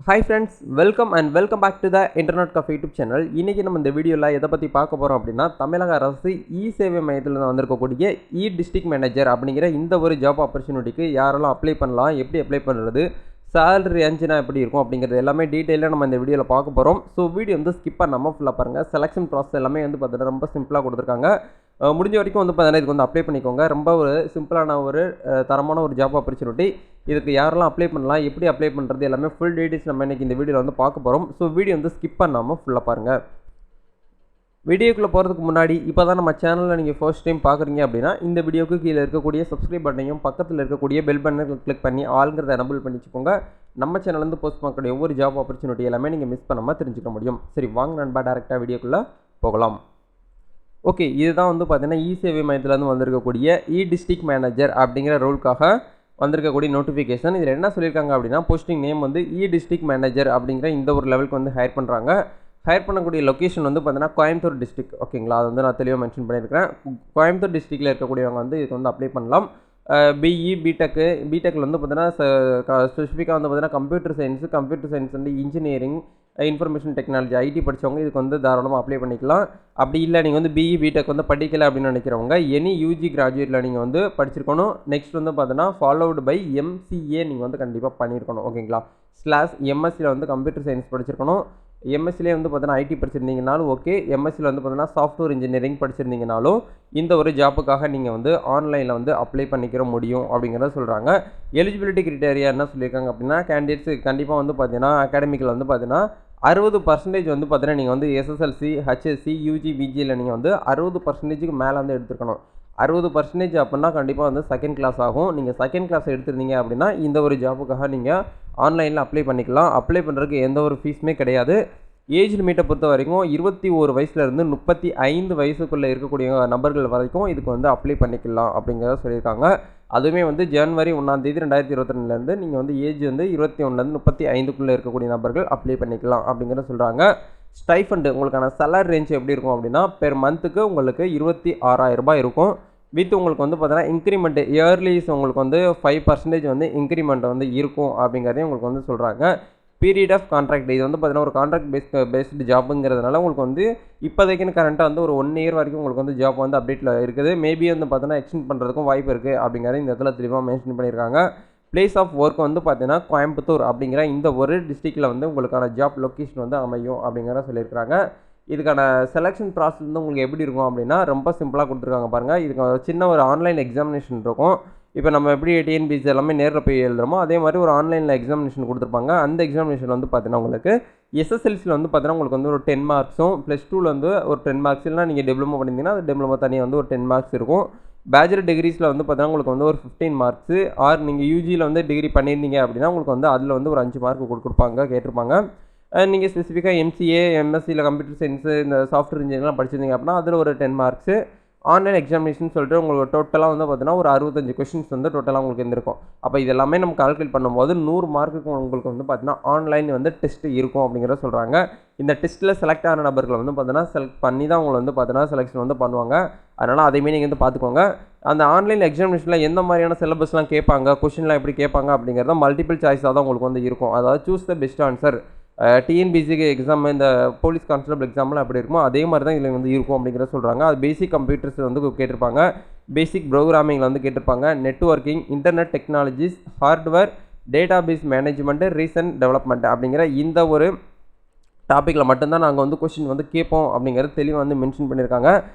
Hi friends, welcome back to the Internet Cafe YouTube channel. இன்னைக்கு நம்ம இந்த வீடியோல எதை பத்தி பார்க்க போறோம் அப்படின்னா தமிழக அரசு சேவை மையத்துல வந்திருக்கக்கூடிய டிஸ்ட்ரிக்ட் மேனேஜர் அப்படிங்கிற இந்த ஒரு ஜாப் ஆப்பர்ச்சுனிட்டிக்கு யாரெல்லாம் அப்ளை பண்ணலாம், எப்படி அப்ளை பண்றது, salary ரேஞ்ச்னா எப்படி இருக்கும் அப்படிங்கிறது எல்லாமே டீடைலா நம்ம இந்த வீடியோல பார்க்க போறோம். ஸோ வீடியோ வந்து ஸ்கிப் பண்ணாம ஃபுல்லா பாருங்க. செலக்ஷன் ப்ராசஸ் எல்லாமே வந்து பார்த்தீங்கன்னா ரொம்ப சிம்பிளா கொடுத்துருக்காங்க. முடிஞ்ச வரைக்கும் வந்து பார்த்தீங்கன்னா இதுக்கு வந்து அப்ளை பண்ணிக்கோங்க. ரொம்ப ஒரு சிம்பிளான ஒரு தரமான ஒரு ஜாப் ஆப்பர்ச்சுனிட்டி. இதுக்கு யாரெல்லாம் அப்ளை பண்ணலாம், எப்படி அப்ளை பண்ணுறது எல்லாமே ஃபுல் டீடைல்ஸ் நம்ம இன்றைக்கி இந்த வீடியோவில் வந்து பார்க்க போகிறோம். ஸோ வீடியோ வந்து ஸ்கிப் பண்ணாமல் ஃபுல்லாக பாருங்கள். வீடியோக்குள்ளே போகிறதுக்கு முன்னாடி இப்போ தான் நம்ம சேனலில் நீங்கள் ஃபர்ஸ்ட் டைம் பார்க்குறீங்க அப்படின்னா இந்த வீடியோக்கு கீழே இருக்கக்கூடிய சப்ஸ்கிரைப் பட்டனையும் பக்கத்தில் இருக்கக்கூடிய பெல் பட்டனை கிளிக் பண்ணி ஆளுங்கிறத எனபிள் பண்ணி வச்சுக்கோங்க. நம்ம சேனல்லேருந்து போஸ்ட் பண்ணக்கூடிய ஒவ்வொரு ஜாப் ஆப்பர்ச்சுனிட்டி எல்லாமே நீங்கள் மிஸ் பண்ணாமல் தெரிஞ்சுக்க முடியும். சரி வாங்க நண்பா, டேரெக்டாக வீடியோக்குள்ளே போகலாம். ஓகே, இதுதான் வந்து பார்த்தீங்கன்னா சேவை மையத்துலேருந்து வந்திருக்கக்கூடிய டிஸ்ட்ரிக்ட் மேனேஜர் அப்படிங்கிற ரோலுக்காக வந்திருக்கக்கூடிய நோட்டிஃபிகேஷன். இதில் என்ன சொல்லியிருக்காங்க அப்படின்னா போஸ்டிங் நேம் வந்து டிஸ்ட்ரிக்ட் மேனேஜர் அப்படிங்கிற இந்த ஒரு லெவலுக்கு வந்து ஹையர் பண்ணுறாங்க. ஹையர் பண்ணக்கூடிய லொக்கேஷன் வந்து பார்த்தீங்கன்னா கோயம்புத்தூர் டிஸ்ட்ரிக்ட். ஓகேங்களா, அது வந்து நான் தெளிவாக மென்ஷன் பண்ணியிருக்கிறேன். கோயம்புத்தூர் டிஸ்ட்ரிக்டில் இருக்கக்கூடியவங்க வந்து இதுக்கு வந்து அப்ளை பண்ணலாம். பிடெக்கில் வந்து பார்த்தீங்கன்னா ஸ்பெசிஃபிக்காக வந்து பார்த்தீங்கன்னா கம்ப்யூட்டர் சயின்ஸ் வந்து இன்ஜினியரிங், இன்ஃபர்மேஷன் டெக்னாலஜி, ஐடி படித்தவங்க இதுக்கு வந்து தாராளமாக அப்ளை பண்ணிக்கலாம். அப்படி இல்லை நீங்கள் வந்து பிடெக் வந்து படிக்கலை அப்படின்னு நினைக்கிறவங்க யூஜி கிராஜுவேட்டில் நீங்கள் வந்து படிச்சிருக்கணும். நெக்ஸ்ட் வந்து பார்த்தீங்கன்னா ஃபாலோவுடு பை எம்சிஏ நீங்கள் வந்து கண்டிப்பாக பண்ணியிருக்கணும். ஓகேங்களா, எம்எஸ்சியில் வந்து கம்ப்யூட்டர் சயின்ஸ் படிச்சிருக்கணும். எம்எஸ்சிலே வந்து பார்த்தீங்கன்னா ஐடி படிச்சிருந்தீங்கனாலும் ஓகே. எம்எஸ்சியில் வந்து பார்த்தீங்கன்னா சாஃப்ட்வேர் இன்ஜினியரிங் படிச்சிருந்தீங்கனாலும் இந்த ஒரு ஜாப்புக்காக நீங்கள் வந்து ஆன்லைனில் வந்து அப்ளை பண்ணிக்கிற முடியும் அப்படிங்கிறத சொல்கிறாங்க. எலிஜிபிலிட்டி கிரிட்டேரியா என்ன சொல்லியிருக்காங்க அப்படின்னா கேண்டிடேட்ஸு கண்டிப்பாக வந்து பார்த்தீங்கன்னா அகாடமிக்கில் வந்து பார்த்தீங்கன்னா 60% வந்து பார்த்தீங்கன்னா நீங்கள் வந்து எஸ்எஸ்எல்சி, ஹெச்எஸ்சி, யூஜி, பிஜியில் நீங்கள் வந்து 60%க்கு மேலே வந்து எடுத்துருக்கணும். 60% அப்படின்னா கண்டிப்பாக வந்து செகண்ட் கிளாஸ் ஆகும். நீங்கள் செகண்ட் கிளாஸ் எடுத்துருந்தீங்க அப்படின்னா இந்த ஒரு ஜாப்புக்காக நீங்கள் ஆன்லைனில் அப்ளை பண்ணிக்கலாம். அப்ளை பண்ணுறதுக்கு எந்த ஒரு ஃபீஸுமே கிடையாது. ஏஜ் லிமிட்டை பொறுத்த வரைக்கும் 21 வயசுலேருந்து 35 வயசுக்குள்ளே இருக்கக்கூடிய நபர்கள் வரைக்கும் இதுக்கு வந்து அப்ளை பண்ணிக்கலாம் அப்படிங்கிறத சொல்லியிருக்காங்க. அதுவுமே வந்து ஜனவரி 1 2022 நீங்கள் வந்து ஏஜ் வந்து 21 35க்குள்ளே இருக்கக்கூடிய நபர்கள் அப்ளை பண்ணிக்கலாம் அப்படிங்கிறத சொல்கிறாங்க. ஸ்டைஃபண்ட் உங்களுக்கான சேலரி ரேஞ்ச் எப்படி இருக்கும் அப்படின்னா பெர் மந்த்துக்கு உங்களுக்கு 26,000 ரூபாய் இருக்கும். வித் உங்களுக்கு வந்து பார்த்தீங்கன்னா இன்க்ரிமெண்ட் இயர்லிஸ் உங்களுக்கு வந்து 5% வந்து இன்க்ரிமெண்ட் வந்து இருக்கும் அப்படிங்கிறதையும் உங்களுக்கு வந்து சொல்கிறாங்க. பீரியட் ஆஃப் கான்ட்ராக்ட் இது வந்து பார்த்தீங்கன்னா ஒரு கான்ட்ராக்ட் பேஸ்டு ஜாப்புங்கிறதுனால உங்களுக்கு வந்து இப்போதைக்குன்னு கரண்ட்டாக வந்து ஒரு 1 இயர் வரைக்கும் உங்களுக்கு வந்து ஜாப் வந்து அப்டேட்டில் இருக்குது. மேபி வந்து பார்த்தீங்கன்னா எக்ஸ்டெண்ட் பண்ணுறதுக்கும் வாய்ப்பு இருக்குது அப்படிங்கிறத இந்த இடத்துல தெளிவாக மென்ஷன் பண்ணியிருக்காங்க. பிளேஸ் ஆஃப் ஒர்க் வந்து பார்த்தீங்கன்னா கோயம்புத்தூர் அப்படிங்கிற இந்த ஒரு டிஸ்ட்ரிக்டில் வந்து உங்களுக்கான ஜாப் லொக்கேஷன் வந்து அமையும் அப்படிங்கிறத சொல்லியிருக்காங்க. இதுக்கான செலெக்ஷன் ப்ராசஸ் வந்து உங்களுக்கு எப்படி இருக்கும் அப்படின்னா ரொம்ப சிம்பிளாக கொடுத்துருக்காங்க பாருங்கள். இதுக்கு சின்ன ஒரு ஆன்லைன் எக்ஸாமினேஷன் இருக்கும். இப்போ நம்ம எப்படி டிஎன்பிசி எல்லாமே நேரில் போய் எழுதுறோமோ அதே மாதிரி ஒரு ஆன்லைனில் எக்ஸாமினேஷன் கொடுத்துருப்பாங்க. அந்த எக்ஸாமினேஷன் வந்து பார்த்தீங்கன்னா உங்களுக்கு எஸ்எஸ்எல்சியில் வந்து பார்த்தீங்கன்னா உங்களுக்கு வந்து ஒரு 10 மார்க்ஸும், +2ல் வந்து ஒரு 10 மார்க்ஸ், இல்லைனா நீங்கள் டிப்ளமோ பண்ணியிருந்தீங்கன்னா அது டிப்ளமோ தனியாக வந்து ஒரு 10 மார்க்ஸ் இருக்கும். பேச்சுலர் டிகிரிஸில் வந்து பார்த்தீங்கன்னா உங்களுக்கு வந்து ஒரு 15 மார்க்ஸு, ஆர் நீங்கள் யூஜியில் வந்து டிகிரி பண்ணியிருந்தீங்க அப்படின்னா உங்களுக்கு வந்து அதில் வந்து ஒரு 5 மார்க் கொடுப்பாங்க, கேட்டிருப்பாங்க. நீங்கள் ஸ்பெசிஃபிக்காக எம்சிஏ, எம்எஸ்சியில் கம்ப்யூட்டர் சயின்ஸு, இந்த சாஃப்ட்வேர் இன்ஜினியர்லாம் படிச்சிருந்தீங்க அப்படின்னா அதில் ஒரு 10 மார்க்ஸு. ஆன்லைன் எக்ஸாமினேஷன் சொல்லிட்டு உங்களுக்கு டோட்டலாக வந்து பார்த்தீங்கன்னா ஒரு 65 கொஷின்ஸ் வந்து டோட்டலாக உங்களுக்கு இருந்திருக்கும். அப்போ இது எல்லாமே நம்ம கால்குலேட் பண்ணும்போது 100 மார்க்குக்கு உங்களுக்கு வந்து பார்த்தீங்கன்னா ஆன்லைன் வந்து டெஸ்ட் இருக்கும் அப்படிங்கிறத சொல்கிறாங்க. இந்த டெஸ்ட்டில் செலக்ட் ஆன நபர்களை வந்து பார்த்தீங்கன்னா செலக்ட் பண்ணி தான் உங்களை வந்து பார்த்தீங்கன்னா செலெக்ஷன் வந்து பண்ணுவாங்க. அதனால் அதையுமே நீங்கள் வந்து பார்த்துக்கோங்க. அந்த ஆன்லைன் எக்ஸாமினேஷனில் எந்த மாதிரியான சிலபஸ்லாம் கேட்பாங்க, கொஷின்லாம் எப்படி கேட்பாங்க அப்படிங்கிறத மல்டிபிள் சாய்ஸாக தான் உங்களுக்கு வந்து இருக்கும். அதாவது சூஸ் த பெஸ்ட் ஆன்சர். டிஎன்பிசிக்கு எக்ஸாம், இந்த போலீஸ் கான்ஸ்டபிள் எக்ஸாம்லாம் எப்படி இருக்குமோ அதே மாதிரி தான் இதில் வந்து இருக்கும் அப்படிங்கிறத சொல்கிறாங்க. அது பேசிக் கம்ப்யூட்டர்ஸ் வந்து கேட்டிருப்பாங்க, பேசிக் ப்ரோக்ராமிங்கில் வந்து கேட்டிருப்பாங்க, networking, internet technologies, hardware, database management, recent development அப்படிங்கிற இந்த ஒரு டாப்பிக்கில் மட்டும்தான் நாங்கள் வந்து கொஷின் வந்து கேட்போம் அப்படிங்கிறது தெளிவாக வந்து மென்ஷன் பண்ணியிருக்காங்க.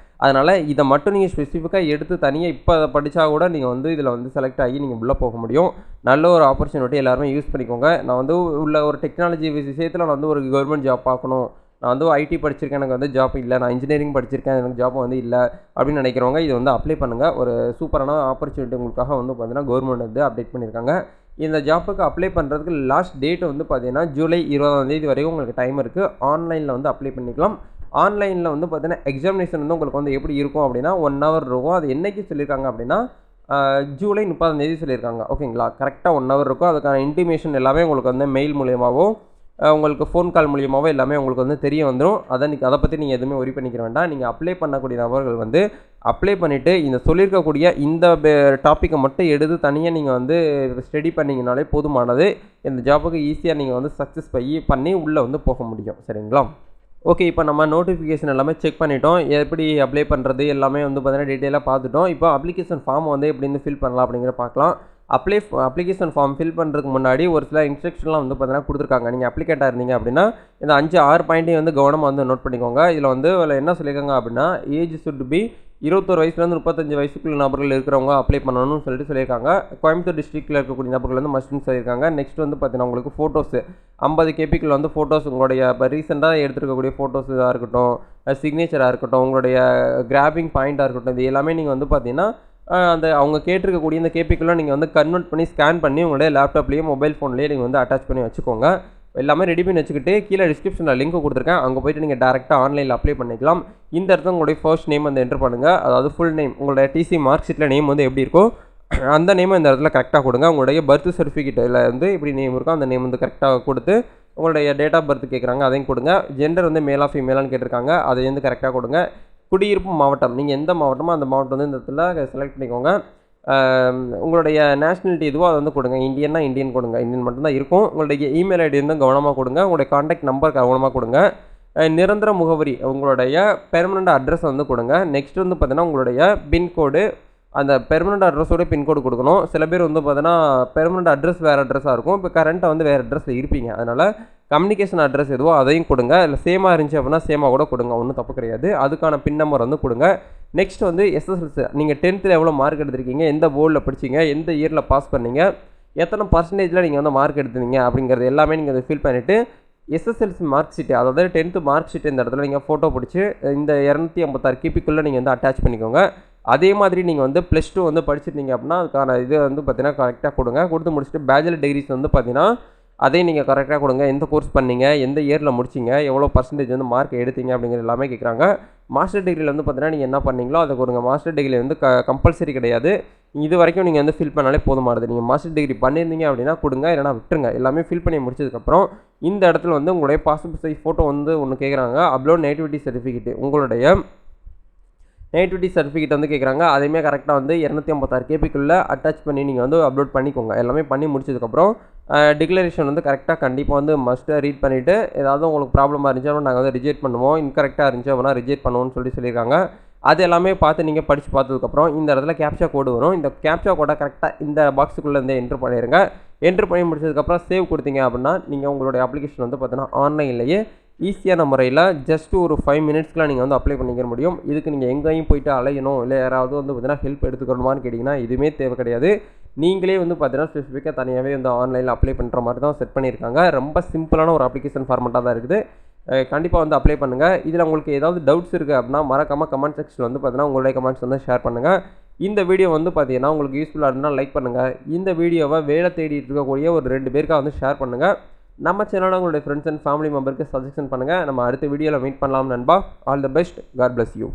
அதனால் இதை மட்டும் நீங்கள் ஸ்பெசிஃபிக்காக எடுத்து தனியாக இப்போ அதை படித்தா கூட நீங்கள் வந்து இதில் வந்து செலக்ட் ஆகி நீங்கள் உள்ளே போக முடியும். நல்ல ஒரு ஆப்பர்ச்சுனிட்டி எல்லாருமே யூஸ் பண்ணிக்கோங்க. நான் வந்து உள்ள ஒரு டெக்னாலஜி விஷயத்தில் நான் வந்து ஒரு கவர்மெண்ட் ஜாப் பார்க்கணும், நான் வந்து ஐடி படிச்சிருக்கேன், எனக்கு வந்து ஜாப் இல்லை, நான் இன்ஜினியரிங் படிச்சிருக்கேன், எனக்கு ஜாப் வந்து இல்லை அப்படின்னு நினைக்கிறவங்க இது வந்து அப்ளை பண்ணுங்கள். ஒரு சூப்பரான ஆப்பர்ச்சுனிட்டி உங்களுக்காக வந்து பார்த்தீங்கன்னா கவர்மெண்ட் வந்து அப்டேட் பண்ணியிருக்காங்க. இந்த ஜாப்புக்கு அப்ளை பண்ணுறதுக்கு லாஸ்ட் டேட் வந்து பார்த்தீங்கன்னா ஜூலை 20 வரைக்கும் உங்களுக்கு டைம் இருக்குது. ஆன்லைனில் வந்து அப்ளை பண்ணிக்கலாம். ஆன்லைனில் வந்து பார்த்தீங்கன்னா எக்ஸாமினேஷன் வந்து உங்களுக்கு வந்து எப்படி இருக்கும் அப்படின்னா 1 ஹவர் இருக்கும். அது என்றைக்கு சொல்லியிருக்காங்க அப்படின்னா ஜூலை 30 சொல்லியிருக்காங்க. ஓகேங்களா, கரெக்டாக 1 ஹவர் இருக்கும். அதுக்கான இன்டிமேஷன் எல்லாமே உங்களுக்கு வந்து மெயில் மூலியமாகவும் உங்களுக்கு ஃபோன் கால் மூலியமாகவோ எல்லாமே உங்களுக்கு வந்து தெரிய வந்துடும். அதை பற்றி நீங்கள் எதுவுமே ஒரி பண்ணிக்கிற வேண்டாம். நீங்கள் அப்ளை பண்ணக்கூடிய நபர்கள் வந்து அப்ளை பண்ணிவிட்டு இந்த சொல்லியிருக்கக்கூடிய இந்த டாப்பிக்கை மட்டும் எடுத்து தனியாக நீங்கள் வந்து ஸ்டடி பண்ணிங்கனாலே போதுமானது. இந்த ஜாபுக்கு ஈஸியாக நீங்கள் வந்து சக்ஸஸ் பண்ணி உள்ளே வந்து போக முடியும். சரிங்களா? ஓகே, இப்போ நம்ம நோட்டிஃபிகேஷன் எல்லாமே செக் பண்ணிட்டோம். எப்படி அப்ளை பண்ணுறது எல்லாமே வந்து பார்த்தீங்கன்னா டீட்டெயிலாக பார்த்துட்டோம். இப்போ அப்ளிகேஷன் ஃபார்ம் வந்து எப்படி வந்து ஃபில் பண்ணலாம் அப்படிங்கிறத பார்க்கலாம். அப்ளிகேஷன் ஃபார்ம் ஃபில் பண்ணுறதுக்கு முன்னாடி ஒரு சில இன்ஸ்ட்ரக்ஷன்லாம் வந்து பார்த்தீங்கன்னா கொடுத்துருக்காங்க. நீங்கள் அப்ளிகேட்டாக இருந்தீங்க அப்படின்னா இந்த 5-6 பாயிண்ட்டையும் வந்து கவனமாக வந்து நோட் பண்ணிக்கோங்க. இதில் வந்து என்ன சொல்லியிருக்காங்க அப்படின்னா ஏஜ் சுட் பி 21 வயசுலேருந்து 35 வயசுக்குள்ள நபர்கள் இருக்கிறவங்க அப்ளை பண்ணணும்னு சொல்லியிருக்காங்க. கோயம்புத்தூர் டிஸ்ட்ரிக்ட்டில் இருக்கக்கூடிய நபர்கள் வந்து மஸ்ட்னு சொல்லியிருக்காங்க. நெக்ஸ்ட் வந்து பார்த்தீங்கன்னா உங்களுக்கு ஃபோட்டோஸு 50 கேபிக்குள்ள வந்து ஃபோட்டோஸ் உங்களுடைய இப்போ ரீசெண்டாக எடுத்துருக்கக்கூடிய ஃபோட்டோஸ் இதாக இருக்கட்டும், சிக்னேச்சராக இருக்கட்டும், உங்களுடைய கிராபிங் பாயிண்ட்டாக இருக்கட்டும், இது எல்லாமே நீங்கள் வந்து பார்த்தீங்கன்னா அந்த அவங்க கேட்டிருக்கக்கூடிய இந்த கேபிக்குள்ளே நீங்கள் வந்து கன்வெர்ட் பண்ணி ஸ்கேன் பண்ணி உங்களுடைய லேப்டாப்லேயே மொபைல் ஃபோன்லேயே நீங்கள் வந்து அட்டாச் பண்ணி வச்சுக்கோங்க. எல்லாமே ரெடி பண்ணி வச்சுக்கிட்டு கீழே டிஸ்கிரிப்ஷனில் லிங்க் கொடுத்துருக்கேன். அங்கே போய்ட்டு நீங்கள் டேரெக்டாக ஆன்லைனில் அப்ளை பண்ணிக்கலாம். இந்த இடத்துல உங்களுடைய ஃபர்ஸ்ட் நேம் வந்து என்ட்ரு பண்ணுங்கள். அதாவது ஃபுல் நேம், உங்களுடைய டிசி மார்க் ஷீட்டில் நேம் வந்து எப்படி இருக்கோ அந்த நேம் இந்த இடத்துல கரெக்டாக கொடுங்க. உங்களுடைய பர்த் சர்டிஃபிகேட்டில் வந்து எப்படி நேம் இருக்கோ அந்த நேம் வந்து கரெக்டாக கொடுத்து உங்களுடைய டேட் ஆஃப் பர்த் கேட்குறாங்க, அதையும் கொடுங்க. ஜெண்டர் வந்து மேலா ஃபீமேலான்னு கேட்டிருக்காங்க, அதை வந்து கரெக்டாக கொடுங்க. குடியிருப்பு மாவட்டம், நீங்கள் எந்த மாவட்டமோ அந்த மாவட்டம் வந்து இந்த இடத்துல செலக்ட் பண்ணிக்கோங்க. உங்களுடைய நேஷ்னாலிட்டி எதுவோ அதை வந்து கொடுங்க. இந்தியன்னா இந்தியன் கொடுங்க, இந்தியன் மட்டும்தான் இருக்கும். உங்களுடைய இமெயில் ஐடி வந்து கவனமாக கொடுங்க. உங்களுடைய காண்டாக்ட் நம்பர் கவனமாக கொடுங்க. நிரந்தர முகவரி, உங்களுடைய பெர்மனண்ட் அட்ரஸ் வந்து கொடுங்க. நெக்ஸ்ட் வந்து பார்த்தீங்கன்னா உங்களுடைய பின்கோடு, அந்த பெர்மனண்ட் அட்ரஸோட பின்கோடு கொடுக்கணும். சில பேர் வந்து பார்த்தீங்கன்னா பெர்மனண்ட் அட்ரஸ் வேறு அட்ரஸாக இருக்கும். இப்போ கரண்ட்டாக வந்து வேறு அட்ரஸில் இருப்பீங்க. அதனால் கம்யூனிகேஷன் அட்ரஸ் எதுவோ அதையும் கொடுங்க. இல்லை சேமாக இருந்துச்சு அப்படின்னா சேமாக கூட கொடுங்க, ஒன்றும் தப்பு கிடையாது. அதுக்கான பின் நம்பர் வந்து கொடுங்க. நெக்ஸ்ட் வந்து எஸ்எஸ்எல்சி, நீங்கள் 10th எவ்வளோ மார்க் எடுத்திருக்கீங்க, எந்த போர்டில் படிச்சிங்க, எந்த இயரில் பாஸ் பண்ணீங்க, எத்தனை பர்சன்டேஜில் நீங்கள் வந்து மார்க் எடுத்துருந்தீங்க அப்படிங்கிறது எல்லாமே நீங்கள் அதை ஃபில் பண்ணிவிட்டு எஸ்எஸ்எல்சி மார்க் ஷீட்டு, அதாவது 10th மார்க் ஷீட் இந்த இடத்துல நீங்கள் ஃபோட்டோ பிடிச்சி இந்த 256 கிபிக்குள்ளே நீங்கள் வந்து அட்டாச் பண்ணிக்கோங்க. அதே மாதிரி நீங்கள் வந்து +2 வந்து படிச்சிருந்தீங்க அப்படின்னா அதுக்கான இது வந்து பார்த்தீங்கன்னா கரெக்டாக கொடுத்து முடிச்சுட்டு பேச்சுலர் டிகிரிஸ் வந்து பார்த்தீங்கன்னா அதையும் நீங்கள் கரெக்டாக கொடுங்க. எந்த கோர்ஸ் பண்ணீங்க, எந்த இயரில் முடிச்சிங்க, எவ்வளோ பர்சன்டேஜ் வந்து மார்க் எடுத்தீங்க அப்படிங்கிறது எல்லாமே கேட்குறாங்க. மாஸ்டர் டிகிரியில் வந்து பார்த்தீங்கன்னா நீங்கள் என்ன பண்ணீங்களோ அதை கொடுங்க. மாஸ்டர் டிகிரி வந்து கம்பல்சரி கிடையாது. இது வரைக்கும் நீங்கள் வந்து ஃபில் பண்ணாலே போதுமானது. நீங்கள் மாஸ்டர் டிகிரி பண்ணியிருந்தீங்க அப்படின்னா கொடுங்க, இல்லைனா விட்டுருங்க. எல்லாமே ஃபில் பண்ணி முடிச்சதுக்கப்புறம் இந்த இடத்துல வந்து உங்களுடைய பாஸ்போர்ட் சைஸ் ஃபோட்டோ வந்து ஒன்று கேட்குறாங்க. அப்லோட் நேட்டிவிட்டி சர்டிஃபிகேட், உங்களுடைய நேட்டிவிட்டி சர்டிஃபிகேட் வந்து கேட்குறாங்க. அதையுமே கரெக்டாக வந்து 256 கேபிக்குள்ளே அட்டாச் பண்ணி நீங்கள் வந்து அப்லோட் பண்ணிக்கோங்க. எல்லாமே பண்ணி முடிச்சதுக்கப்புறம் டிக்ளரேஷன் வந்து கரெக்டாக கண்டிப்பாக வந்து மஸ்ட்டாக ரீட் பண்ணிவிட்டு ஏதாவது உங்களுக்கு ப்ராப்ளமாக இருந்துச்சுன்னா நாங்கள் வந்து ரிஜெக்ட் பண்ணுவோம், இன்கரெக்டாக இருந்துச்சு அப்படின்னா ரிஜெக்ட் பண்ணுவோம்னு சொல்லியிருக்காங்க. அது எல்லாமே பார்த்து நீங்கள் படித்து பார்த்ததுக்கப்புறம் இந்த இடத்துல கேப்சா கோடு வரும். இந்த கேப்சா கோடை கரெக்டாக இந்த பாக்ஸுக்குள்ளே வந்து என்ட்ரு பண்ணிடுங்க. என்ட்ரு பண்ணி முடிச்சதுக்கப்புறம் சேவ் கொடுத்தீங்க அப்படின்னா நீங்கள் உங்களுடைய அப்ளிகேஷன் வந்து பார்த்தீங்கன்னா ஆன்லைன்லேயே ஈஸியான முறையில் ஜஸ்ட் ஒரு 5 மினிட்ஸ்க்குலாம் நீங்கள் வந்து அப்ளை பண்ணிக்க முடியும். இதுக்கு நீங்கள் எங்கேயும் போய்ட்டு அலையணும், இல்லை யாராவது வந்து பார்த்தீங்கன்னா ஹெல்ப் எடுத்துக்கணுமான்னு கேட்டிங்கன்னா இதுவுமே தேவை கிடையாது. நீங்களே வந்து பார்த்தீங்கன்னா ஸ்பெசிஃபிக்காக தனியாகவே வந்து ஆன்லைனில் அப்ளை பண்ணுற மாதிரி தான் செட் பண்ணியிருக்காங்க. ரொம்ப சிம்பிளான ஒரு அப்ளிகேஷன் ஃபார்மெட்டாக தான் இருக்குது. கண்டிப்பாக வந்து அப்ளை பண்ணுங்கள். இதில் உங்களுக்கு ஏதாவது டவுட்ஸ் இருக்குது அப்படின்னா மறக்காமல் கமெண்ட் செக்ஷனில் வந்து பார்த்தீங்கன்னா உங்களுடைய கமெண்ட்ஸ் வந்து ஷேர் பண்ணுங்கள். இந்த வீடியோ வந்து பார்த்தீங்கன்னா உங்களுக்கு யூஸ்ஃபுல்லாக இருந்தால் லைக் பண்ணுங்கள். இந்த வீடியோவை வேலை தேடிட்டு இருக்கக்கூடிய ஒரு 2 பேருக்காக வந்து ஷேர் பண்ணுங்கள். நம்ம சேனலில் உங்களுடைய ஃப்ரெண்ட்ஸ் அண்ட் ஃபேமிலி மெம்பருக்கு சஜஷன் பண்ணுங்கள். நம்ம அடுத்த வீடியோவில் மீட் பண்ணலாம் நண்பா. All the best. God bless you.